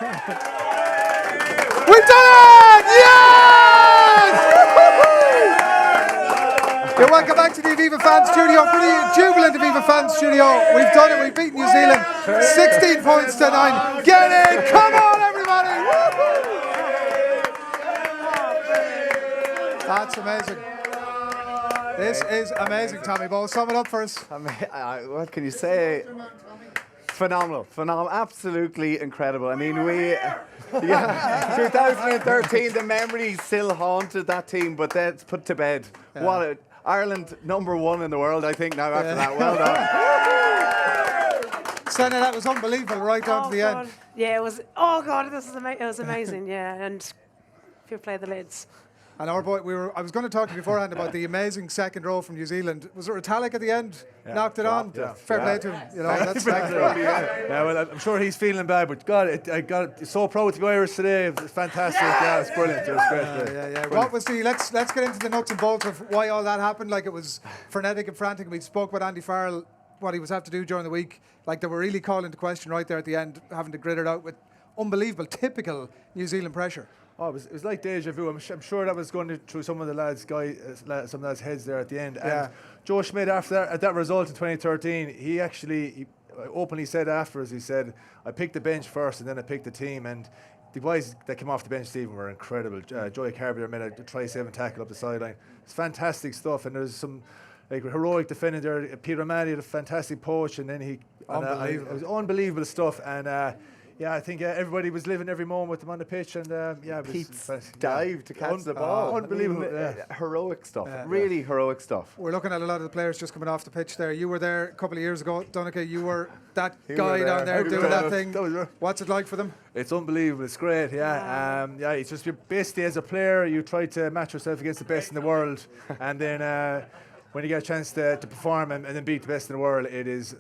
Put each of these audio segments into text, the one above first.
We've done it! Yes! You're welcome back to the Aviva Fan Studio. Pretty jubilant Aviva Fan Studio. We've done it. We've beaten New Zealand 16 points to 9. Get in! Come on, everybody! That's amazing. This is amazing, Tommy Bowe. Sum it up for us. What can you say? Phenomenal, absolutely incredible. I mean, 2013, the memories still haunted that team, but that's put to bed. Yeah. Ireland #1 in the world, I think, now after that. Well done. Sene, that was unbelievable right down to the end. Yeah, it was. Oh God, it was amazing. Yeah, and if you play the lads. And our boy, I was going to talk to you beforehand about the amazing second row from New Zealand. Was it Retallick at the end? Yeah. Knocked it on. Yeah. Fair play to him. You know, that's yeah, well, I'm sure he's feeling bad, but God, I got so proud to be Irish today. It's fantastic. Yeah, it's brilliant. It was great. Yeah. What was the? Let's get into the nuts and bolts of why all that happened. Like, it was frenetic and frantic. We spoke with Andy Farrell, what he was have to do during the week. Like, they were really calling into question right there at the end, having to grit it out with unbelievable, typical New Zealand pressure. Oh, it was like deja vu. I'm sure that was going through some of the lads' heads there at the end. Yeah. And Joe Schmidt, at that result in 2013, he openly said afterwards, he said, I picked the bench first and then I picked the team. And the boys that came off the bench, Stephen, were incredible. Joey Carbier made a try-saving tackle up the sideline. It's fantastic stuff. And there's some heroic defending there. Peter O'Malley had a fantastic poach, and then it was unbelievable stuff. And yeah, I think everybody was living every moment with them on the pitch, and Pete's dive to catch the ball, unbelievable, heroic stuff, really heroic stuff. We're looking at a lot of the players just coming off the pitch there. You were there a couple of years ago, Donnacha. You were that guy down there doing that thing. What's it like for them? It's unbelievable. It's great. Yeah, it's just basically as a player, you try to match yourself against the best in the world, and then when you get a chance to perform and then beat the best in the world, it's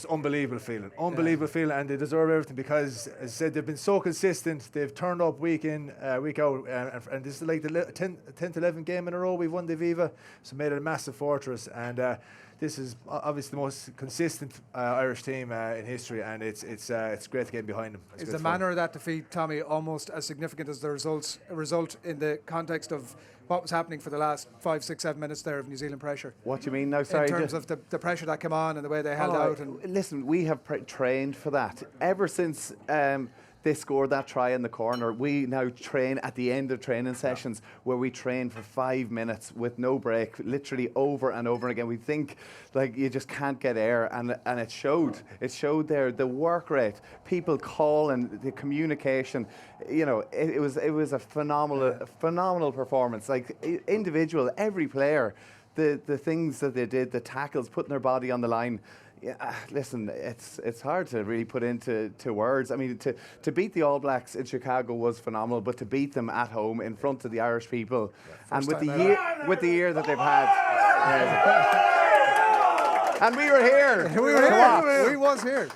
unbelievable feeling. Unbelievable feeling, and they deserve everything because, as I said, they've been so consistent. They've turned up week in, week out, and this is like the 10th, 11th game in a row we've won the Aviva, so made it a massive fortress. And this is obviously the most consistent Irish team in history, and it's great to get behind them. Is the manner of that defeat, Tommy, almost as significant as the result in the context of what was happening for the last 5, 6, 7 minutes there of New Zealand pressure? What do you mean now? Sorry, in terms of the pressure that came on and the way they held out. And listen, we have trained for that ever since they scored that try in the corner. We now train at the end of training sessions where we train for 5 minutes with no break, literally over and over again. We think like you just can't get air, and it showed. It showed there the work rate, people calling, the communication. You know, it was a phenomenal performance. Like individual, every player, the things that they did, the tackles, putting their body on the line. Yeah, listen, it's hard to really put into words. I mean, to beat the All Blacks in Chicago was phenomenal, but to beat them at home in front of the Irish people, and with the year that they've had, and we were here. We was here.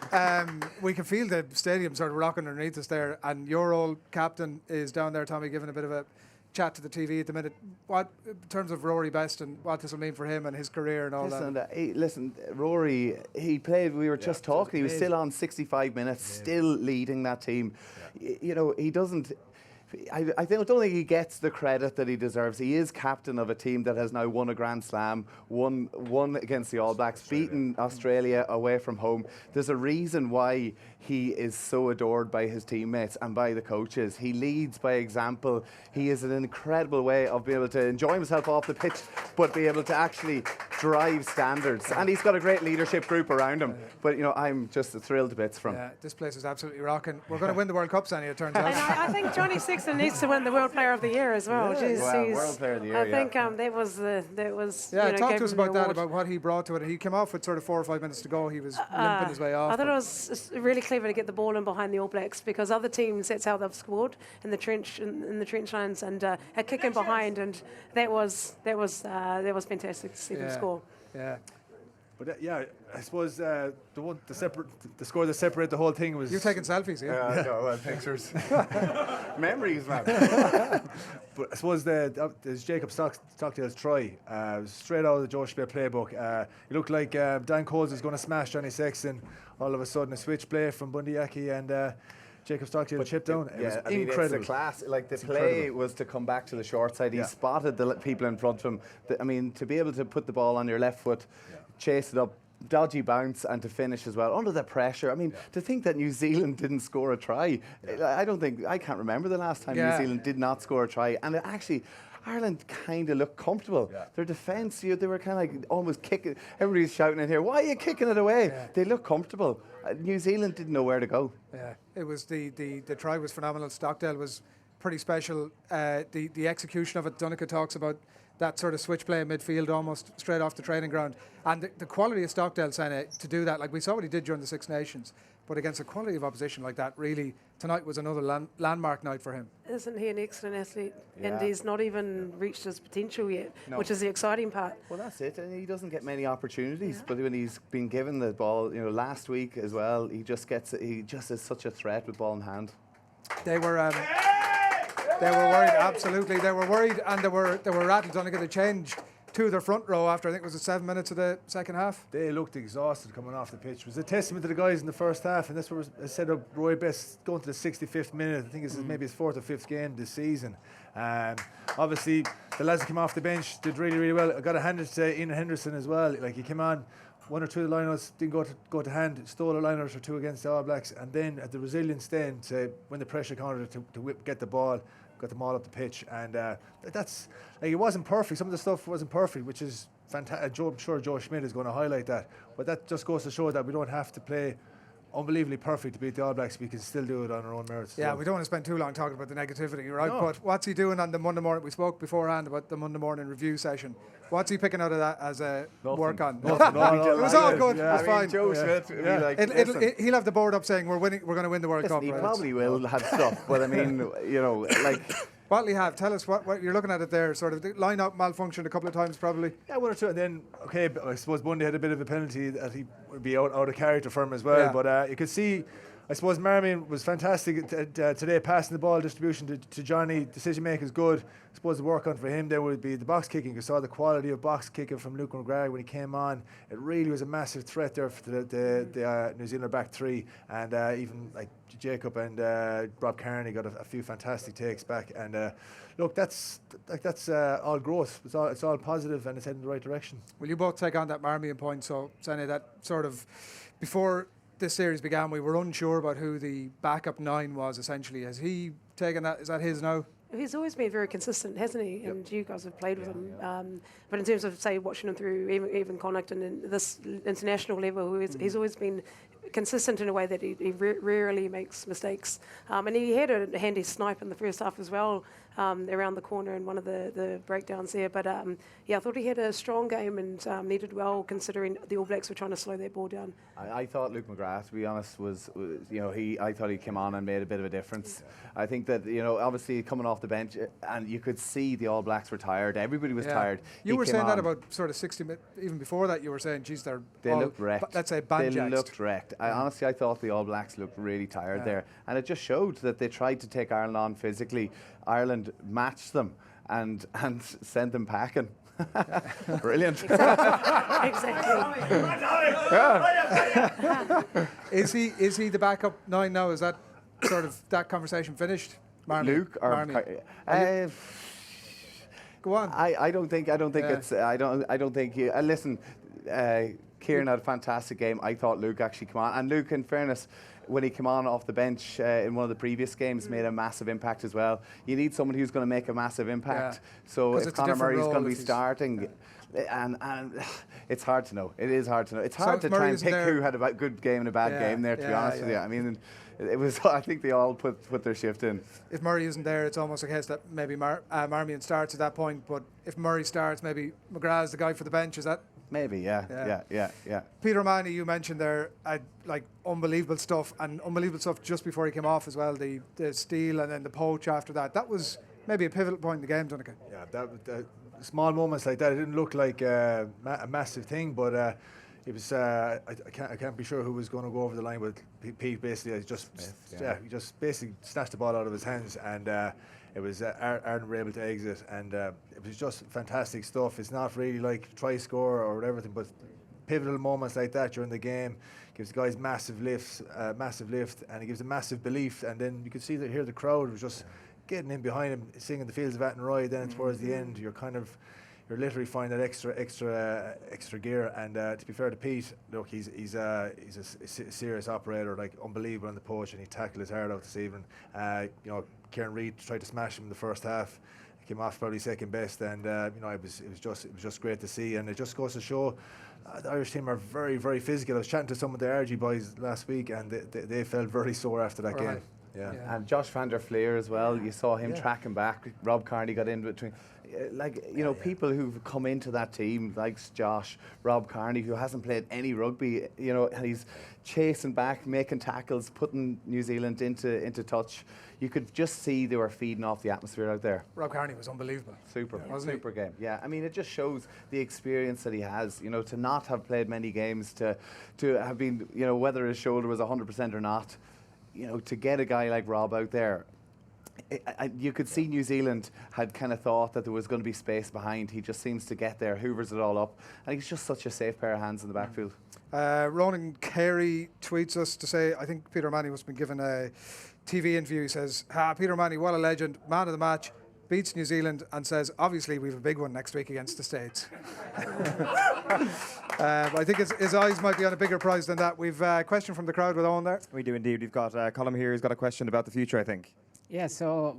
We could feel the stadium sort of rocking underneath us there, and your old captain is down there, Tommy, giving a bit of a chat to the TV at the minute. What, in terms of Rory Best and what this will mean for him and his career and all that? Listen, Rory, he played, we were just talking, he was still on 65 minutes, still leading that team. You know, he doesn't... I don't think he gets the credit that he deserves. He is captain of a team that has now won a Grand Slam, won against the All Blacks, beaten Australia away from home. There's a reason why he is so adored by his teammates and by the coaches. He leads by example. He is an incredible way of being able to enjoy himself off the pitch, but be able to actually drive standards. And he's got a great leadership group around him. But, you know, I'm just thrilled to bits from. Yeah, this place is absolutely rocking. We're going to win the World Cup, Sene, it turns out. I think Johnny Sexton needs to win the World Player of the Year as well. World Player of the Year. I think that was. Yeah, talk to us about that, about what he brought to it. He came off with sort of 4 or 5 minutes to go. He was limping his way off. I thought it was really clever to get the ball in behind the All Blacks, because other teams, that's how they've scored in the trench lines, and a kick in behind, and that was fantastic to see them score. Yeah. But I suppose the score that separated the whole thing was. You're taking selfies, yeah? No, pictures, memories, man. But I suppose there's Jacob Stockdale's try, straight out of the Joe Schmidt playbook. It looked like Dan Coles was going to smash Johnny Sexton. All of a sudden, a switch play from Bundyaki, and Jacob Stockdale chip down. It was I mean, incredible. it's a class. Like the play was to come back to the short side. He spotted the people in front of him. I mean, to be able to put the ball on your left foot, chase it up, dodgy bounce, and to finish as well under the pressure. I mean, to think that New Zealand didn't score a try, I can't remember the last time New Zealand did not score a try. And actually, Ireland kind of looked comfortable. Their defence, they were kind of like almost kicking. Everybody's shouting in here, "Why are you kicking it away?" They looked comfortable. New Zealand didn't know where to go. Yeah, it was the try was phenomenal. Stockdale was pretty special. The execution of it, Donnacha talks about that sort of switch play in midfield almost straight off the training ground. And the quality of Stockdale, Sene, to do that, like we saw what he did during the Six Nations, but against a quality of opposition like that, really, tonight was another landmark night for him. Isn't he an excellent athlete? And he's not even reached his potential yet, which is the exciting part. Well, that's it. And he doesn't get many opportunities, but when he's been given the ball, last week as well, he just is such a threat with ball in hand. They were worried, absolutely. They were worried, and they were rattled. Donnacha, they changed to their front row after, I think it was 7 minutes of the second half. They looked exhausted coming off the pitch. It was a testament to the guys in the first half, and that's what I said of Rory Best going to the 65th minute. I think this is maybe his 4th or 5th game this season. Obviously, the lads that came off the bench did really, really well. I got to hand it to Ian Henderson as well. Like, he came on, one or two of the lineouts didn't go to hand, stole a lineout or two against the All Blacks, and then at the resilience then to when the pressure counted to get the ball, got them all up the pitch, and that's like, it wasn't perfect. Some of the stuff wasn't perfect, which is fantastic. I'm sure Joe Schmidt is going to highlight that, but that just goes to show that we don't have to play unbelievably perfect to beat the All Blacks. We can still do it on our own merits. Yeah, we don't want to spend too long talking about the negativity, right? No. But what's he doing on the Monday morning? We spoke beforehand about the Monday morning review session. What's he picking out of that as a work on? No, it was all good. Yeah. It was fine. Joe Schmidt, he'll have the board up saying we're going to win the World Cup. He right? probably will have stuff, but I mean, like. What'll he have? Tell us what you're looking at it there. Sort of the line-up malfunctioned a couple of times, probably. Yeah, one or two, and then I suppose Bundy had a bit of a penalty that he would be out of character for him as well. Yeah. But you could see, I suppose Marmion was fantastic today, passing the ball, distribution to Johnny, decision making is good. I suppose the work on for him there would be the box kicking. You saw the quality of box kicking from Luke McGrath when he came on. It really was a massive threat there for the New Zealand back three, and even like Jacob and Rob Kearney got a few fantastic takes back. And look, that's all growth. It's all positive, and it's heading in the right direction. Will you both take on that Marmion point? So, Sene, that sort of before this series began, we were unsure about who the backup 9 was. Essentially, has he taken that? Is that his now? He's always been very consistent, hasn't he? Yep. And you guys have played with him. But in terms of, say, watching him through even Connacht and this international level, he's always been consistent in a way that he rarely makes mistakes. And he had a handy snipe in the first half as well, around the corner in one of the breakdowns there. But I thought he had a strong game and needed well, considering the All Blacks were trying to slow their ball down. I thought Luke McGrath, to be honest, was I thought he came on and made a bit of a difference. I think that obviously coming off the bench, and you could see the All Blacks were tired. Everybody was tired. You were saying that about sort of 60 minutes. Even before that, you were saying, geez, they looked wrecked. Let's say they looked wrecked. Honestly, I thought the All Blacks looked really tired there, and it just showed that they tried to take Ireland on physically. Ireland matched them and sent them packing. Brilliant. Exactly. Is he the backup 9 now? Is that sort of that conversation finished? Luke or go on. I don't think it's. I don't think you. Listen, Kieran had a fantastic game. I thought Luke actually came on, and Luke, in fairness, when he came on off the bench in one of the previous games, made a massive impact as well. You need someone who's going to make a massive impact. So if Conor Murray's going to be starting, and it's hard to know. It is hard to know. It's hard to try and pick who had a good game and a bad game there, to be honest with you. I mean, it was. I think they all put their shift in. If Murray isn't there, it's almost a case that maybe Marmion starts at that point. But if Murray starts, maybe McGrath's the guy for the bench. Is that? Maybe, yeah. Peter O'Mahony, you mentioned there, unbelievable stuff just before he came off as well. The steal and then the poach after that. That was maybe a pivotal point in the game, Donnacha. Yeah, that small moments like that. It didn't look like a massive thing, but it was. I can't be sure who was going to go over the line, but Pete basically he just basically snatched the ball out of his hands, and it was Ireland were able to exit, and it was just fantastic stuff. It's not really like try score or everything, but pivotal moments like that during the game, gives the guys massive lift, and it gives them massive belief. And then you can see that here the crowd was just getting in behind him, singing the Fields of Athenry. Then towards the end, you're literally finding that extra gear. And to be fair to Pete, look, he's a serious operator, like unbelievable on the poach, and he tackled his heart out this evening. Kieran Reid tried to smash him in the first half. Came off probably second best, and it was just great to see, and it just goes to show the Irish team are very, very physical. I was chatting to some of the RG boys last week, and they felt very sore after that game. Yeah. And Josh van der Fleer as well. You saw him tracking back. Rob Kearney got in between. People who've come into that team, like Josh, Rob Kearney, who hasn't played any rugby, and he's chasing back, making tackles, putting New Zealand into touch. You could just see they were feeding off the atmosphere out there. Rob Kearney was unbelievable. Super game. Yeah, I mean, it just shows the experience that he has. To not have played many games, to have been, whether his shoulder was 100% or not, to get a guy like Rob out there. You could see New Zealand had kind of thought that there was going to be space behind. He just seems to get there, hoovers it all up, and he's just such a safe pair of hands in the backfield. Ronan Carey tweets us to say, I think Peter O'Mahony must have been given a TV interview. He says, Peter O'Mahony, what a legend, man of the match, beats New Zealand, and says, obviously we have a big one next week against the States. I think his eyes might be on a bigger prize than that. We've a question from the crowd with Owen there. We do indeed. We've got Colm here who's got a question about the future, I think. Yeah, so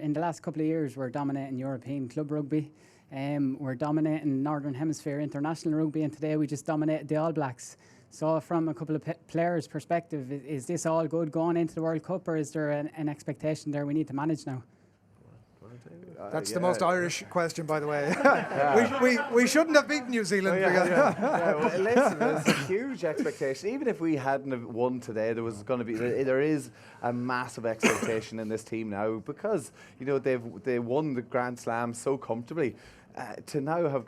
in the last couple of years, we're dominating European club rugby. We're dominating Northern Hemisphere international rugby, and today we just dominated the All Blacks. So from a couple of players' perspective, is this all good going into the World Cup, or is there an expectation there we need to manage now? That's the most Irish question, by the way. we shouldn't have beaten New Zealand. Well, listen, there's a huge expectation. Even if we hadn't have won today, there is a massive expectation in this team now, because they won the Grand Slam so comfortably. To now have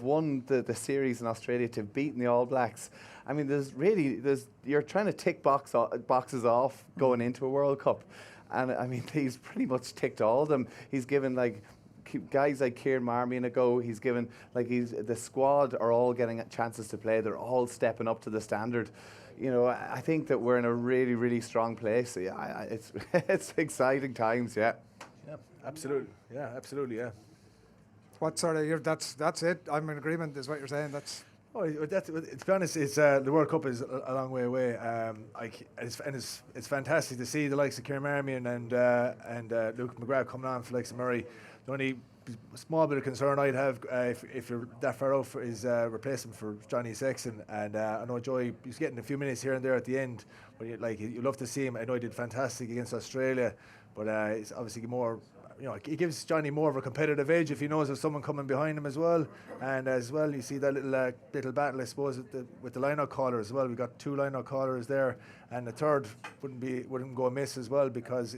won the series in Australia, to have beaten the All Blacks. I mean, you're trying to tick boxes off going into a World Cup. And I mean, he's pretty much ticked all of them. He's given guys like Kieran Marmion a go. He's given the squad are all getting chances to play. They're all stepping up to the standard. I think that we're in a really, really strong place. Yeah, it's exciting times. Yeah. Yeah, absolutely. Yeah. What sort of that's it? I'm in agreement. Is what you're saying? That's. To be honest, it's the World Cup is a long way away. It's fantastic to see the likes of Kieran Marmion and Luke McGrath coming on for likes of Murray. The only small bit of concern I'd have if you're that far out is replacing for Johnny Sexton. And I know Joey, he's getting a few minutes here and there at the end, but you love to see him. I know he did fantastic against Australia, but it's obviously more. It gives Johnny more of a competitive edge if he knows there's someone coming behind him as well. And as well, you see that little battle, I suppose, with the line-out caller as well. We've got 2 line-out callers there, and the third wouldn't go amiss as well, because,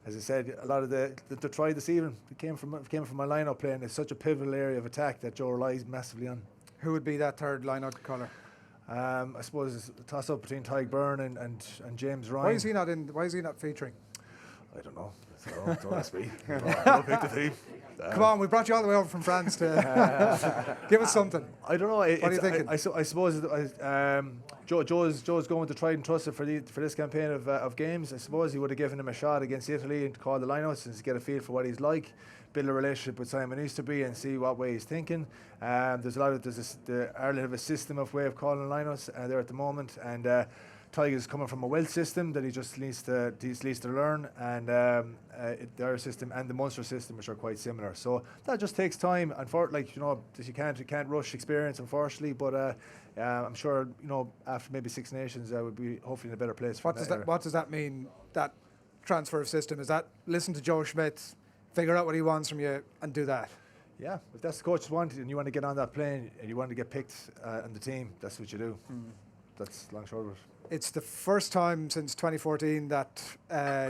as I said, a lot of the try this evening came from a line-out play, and it's such a pivotal area of attack that Joe relies massively on. Who would be that third line-out caller? I suppose it's a toss-up between Tyke Byrne and James Ryan. Why is he not featuring? I don't know. Don't ask me. Don't pick the team. Come on, we brought you all the way over from France to give us something. I don't know. What are you thinking? I suppose Joe's going to try and trust it for this campaign of games. I suppose he would have given him a shot against Italy and call the lineouts and get a feel for what he's like, build a relationship with Simon Easterby and see what way he's thinking. Ireland have a system of way of calling lineouts there at the moment, and Tiger's coming from a Welsh system that he just needs to learn, and the Irish system and the Munster system, which are quite similar. So that just takes time, and you can't rush experience, unfortunately. But I'm sure after maybe Six Nations, would be hopefully in a better place. What does that mean? That transfer of system, is that listen to Joe Schmidt, figure out what he wants from you, and do that? Yeah, if that's the coach's wanted, and you want to get on that plane, and you want to get picked on the team, that's what you do. That's long short of it. It's the first time since 2014 that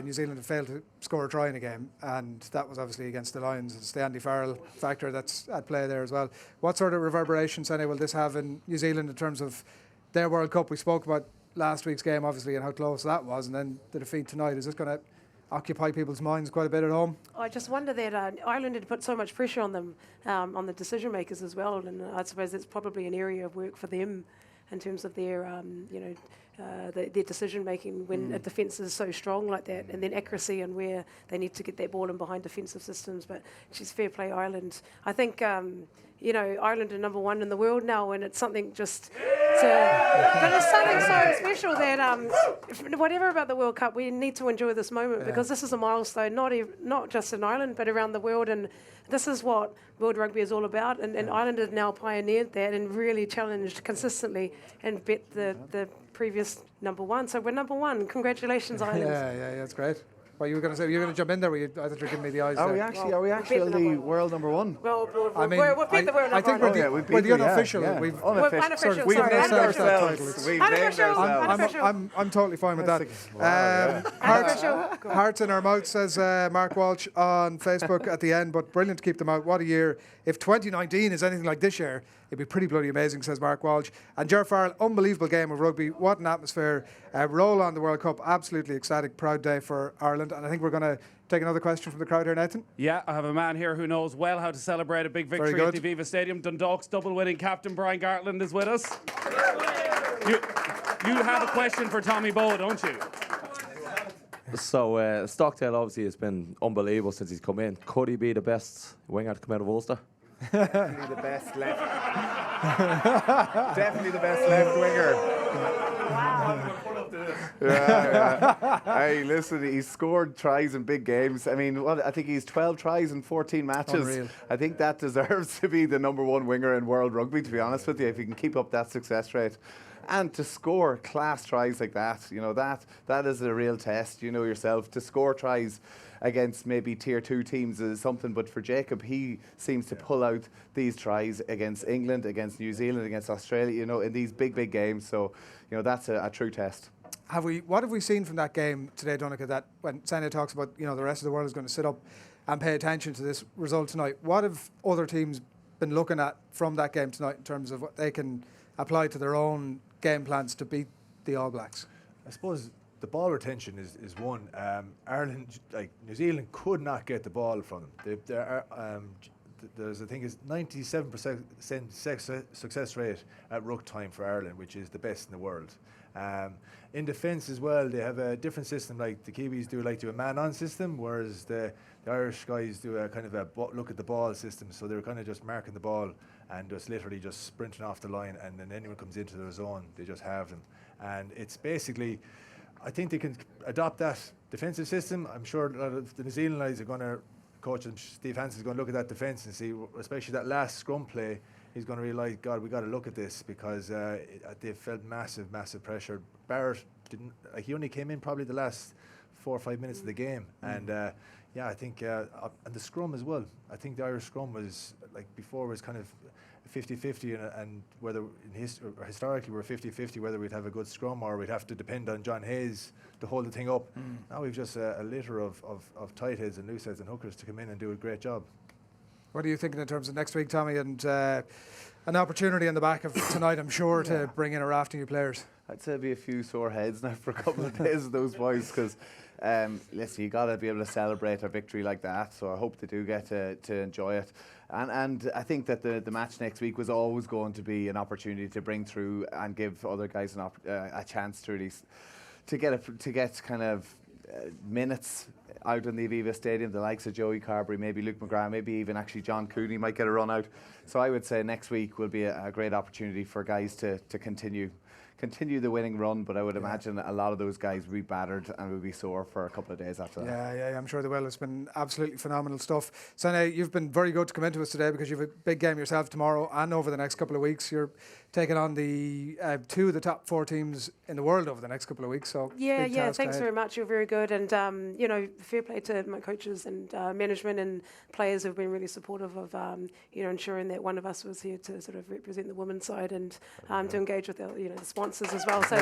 New Zealand have failed to score a try in a game, and that was obviously against the Lions. It's the Andy Farrell factor that's at play there as well. What sort of reverberations, Sene, will this have in New Zealand in terms of their World Cup? We spoke about last week's game, obviously, and how close that was, and then the defeat tonight. Is this going to occupy people's minds quite a bit at home? I just wonder that Ireland had put so much pressure on them, on the decision makers as well, and I suppose it's probably an area of work for them in terms of their, their decision making when a defence is so strong like that, and then accuracy and where they need to get that ball in behind defensive systems. But she's fair play, Ireland. I think Ireland are number 1 in the world now, and it's something just. But it's something so special that whatever about the World Cup, we need to enjoy this moment because this is a milestone, not just in Ireland but around the world, and this is what World Rugby is all about. And Ireland has now pioneered that and really challenged consistently and bet the previous number 1. So we're number 1. Congratulations, Ireland. Yeah, that's great. What you were going to say? You were going to jump in there? I thought you were giving me the eyes. Are there. we actually the world number 1? Well, I mean, we've beat the world I think number 1. we're the unofficial. Yeah. Unofficial. We've Sorry, named unofficial. ourselves. We've named Unofficial. ourselves. Unofficial. I'm totally fine with that. Unofficial. Hearts in our mouth, says Mark Walsh on Facebook at the end, but brilliant to keep them out. What a year. If 2019 is anything like this year, it'd be pretty bloody amazing, says Mark Walsh. And Ger Farrell, unbelievable game of rugby. What an atmosphere. Roll on the World Cup. Absolutely ecstatic, proud day for Ireland. And I think we're going to take another question from the crowd here, Nathan. Yeah, I have a man here who knows well how to celebrate a big victory at the Aviva Stadium. Dundalk's double-winning captain Brian Gartland is with us. You have a question for Tommy Bowe, don't you? So Stockdale obviously has been unbelievable since he's come in. Could he be the best winger to come out of Ulster? Definitely the best left. Definitely the best left winger. Yeah. Hey, listen, he's scored tries in big games. I mean, I think he's 12 tries in 14 matches. Unreal. I think that deserves to be the number 1 winger in world rugby, to be honest with you, if he can keep up that success rate. And to score class tries like that, that is a real test, yourself. To score tries against maybe tier 2 teams is something, but for Jacob, he seems to pull out these tries against England, against New Zealand, against Australia, in these big games. So, that's a true test. What have we seen from that game today, Donnacha, that when Sene talks about, the rest of the world is going to sit up and pay attention to this result tonight, what have other teams been looking at from that game tonight in terms of what they can apply to their own game plans to beat the All Blacks? I suppose the ball retention is one. Ireland, like New Zealand, could not get the ball from them. There's, I think, is 97% success rate at ruck time for Ireland, which is the best in the world. In defence as well, they have a different system. Like the Kiwis do a man-on system, whereas the Irish guys do a kind of a look at the ball system. So they're kind of just marking the ball and just literally just sprinting off the line, and then anyone comes into their zone, they just have them. And it's basically, I think they can adopt that defensive system. I'm sure a lot of the New Zealand guys are going to, coach and Steve Hansen's going to look at that defence and see, especially that last scrum play, he's going to realise, God, we got to look at this, because they felt massive pressure. Barrett didn't, he only came in probably the last 4 or 5 minutes of the game, and I think and the scrum as well. I think the Irish scrum was, like before, was kind of 50-50, and whether historically we're 50-50 whether we'd have a good scrum or we'd have to depend on John Hayes to hold the thing up. Now we've just a litter of tight heads and loose heads and hookers to come in and do a great job. What are you thinking in terms of next week, Tommy, and an opportunity on the back of tonight, I'm sure, to bring in a raft of new players? I'd say there'll be a few sore heads now for a couple of days of those boys, because listen, you got to be able to celebrate a victory like that, so I hope they do get to enjoy it. And I think that the match next week was always going to be an opportunity to bring through and give other guys a chance to release, to get kind of minutes out in the Aviva Stadium, the likes of Joey Carberry, maybe Luke McGrath, maybe even actually John Cooney might get a run out. So I would say next week will be a great opportunity for guys to continue the winning run, but I would imagine a lot of those guys will be battered and will be sore for a couple of days after that. Yeah, I'm sure they will. It's been absolutely phenomenal stuff. Sene, you've been very good to come into us today because you have a big game yourself tomorrow and over the next couple of weeks. You're taking on the 2 of the top 4 teams in the world over the next couple of weeks. So thanks very much. You're very good, and fair play to my coaches and management and players who've been really supportive of ensuring that one of us was here to sort of represent the women's side and to engage with the sponsors as well. So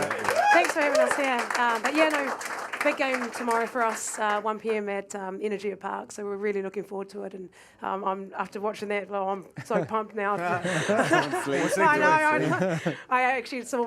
thanks for having us here. big game tomorrow for us, 1 p.m. at Energy Park. So we're really looking forward to it. And I'm after watching that, well, I'm so pumped now. I know. I actually saw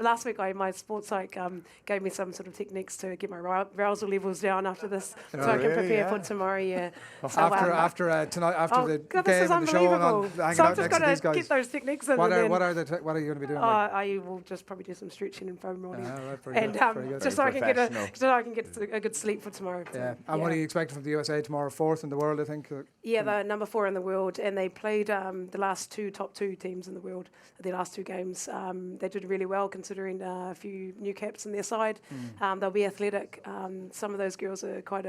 last week my sports psych gave me some sort of techniques to get my arousal levels down after this, so I can prepare for tomorrow. Yeah. So, after tonight, after the God, game and the show, and so hanging I'm out just next to these going to guys. get those techniques in. What are you going to be doing? I will just probably do some stretching and foam rolling, Very good. just so I can get a good sleep for tomorrow. Yeah. And what are you expecting from the USA tomorrow? 4th in the world, I think. Yeah, they're number 4 in the world, and they played the last top two teams in the world. Their last 2 games, they did really well considering a few new caps on their side. They'll be athletic. Some of those girls are quite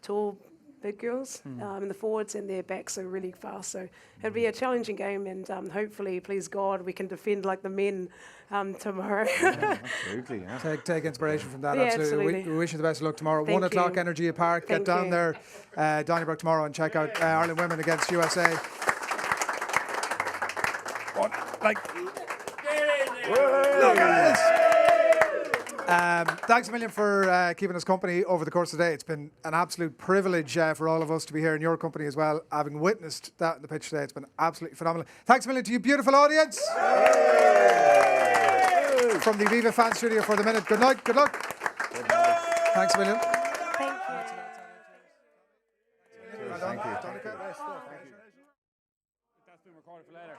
tall, big girls in the forwards, and their backs are really fast. So it'll be a challenging game, and hopefully, please God, we can defend like the men tomorrow. Absolutely, yeah. Take inspiration from that. Yeah, absolutely. We wish you the best of luck tomorrow. Thank 1 o'clock, you. Energy Park. Get down there, Donnybrook tomorrow, and check out Ireland women against USA. Look at this. Thanks a million for keeping us company over the course of the day. It's been an absolute privilege for all of us to be here in your company as well. Having witnessed that in the pitch today, it's been absolutely phenomenal. Thanks a million to you, beautiful audience. From the Aviva Fan Studio for the minute. Good night. Good luck. Thanks a million. Thank you. Thank you. That's been recorded for later.